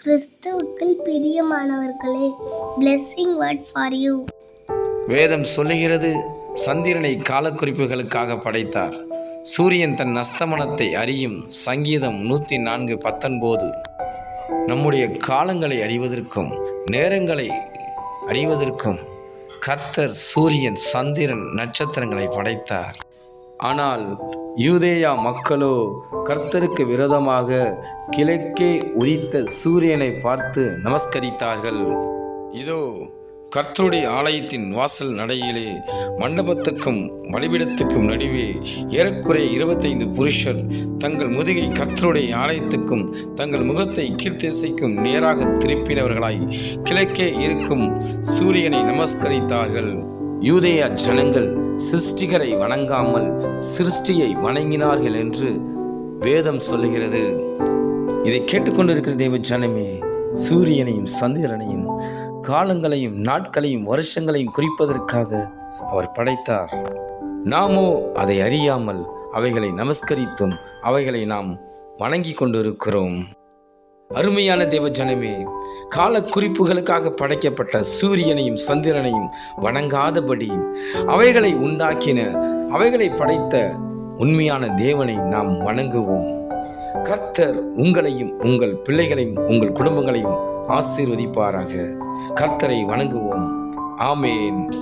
கிறிஸ்துவுக்குள் பிரியமானவர்களே, blessing word for you. வேதம் சொல்லுகிறது, சந்திரனை காலக்குறிப்புகளுக்காக படைத்தார், சூரியன் தன் அஸ்தமனத்தை அறியும். சங்கீதம் 104:19. நம்முடைய காலங்களை அறிவதற்கும் நேரங்களை அறிவதற்கும் கர்த்தர் சூரியன், சந்திரன், நட்சத்திரங்களை படைத்தார். ஆனால் யூதேயா மக்களோ கர்த்தருக்கு விரோதமாக கிழக்கே உதித்த சூரியனை பார்த்து நமஸ்கரித்தார்கள். இதோ கர்த்தருடைய ஆலயத்தின் வாசல் நடையிலே மண்டபத்துக்கும் பலிபீடத்துக்கும் நடுவே ஏறக்குறைய 25 புருஷர் தங்கள் முதுகை கர்த்தருடைய ஆலயத்துக்கும் தங்கள் முகத்தை கீழ்த்திசைக்கும் நேராக திருப்பினவர்களாய் கிழக்கே இருக்கும் சூரியனை நமஸ்கரித்தார்கள். யூதேயா ஜனங்கள் சிருஷ்டிகரை வணங்காமல் சிருஷ்டியை வணங்கினார்கள் என்று வேதம் சொல்லுகிறது. இதை கேட்டுக்கொண்டிருக்கிற தேவ ஜனமே, சூரியனையும் சந்திரனையும் காலங்களையும் நாட்களையும் வருஷங்களையும் குறிப்பதற்காக அவர் படைத்தார். நாமோ அதை அறியாமல் அவைகளை நமஸ்கரித்தும் அவைகளை நாம் வணங்கி கொண்டிருக்கிறோம். அருமையான தேவ ஜனமே, கால குறிப்புகளுக்காக படைக்கப்பட்ட சூரியனையும் சந்திரனையும் வணங்காதபடி அவைகளை உண்டாக்கின, அவைகளை படைத்த உண்மையான தேவனை நாம் வணங்குவோம். கர்த்தர் உங்களையும் உங்கள் பிள்ளைகளையும் உங்கள் குடும்பங்களையும் ஆசீர்வதிப்பாராக. கர்த்தரை வணங்குவோம். ஆமேன்.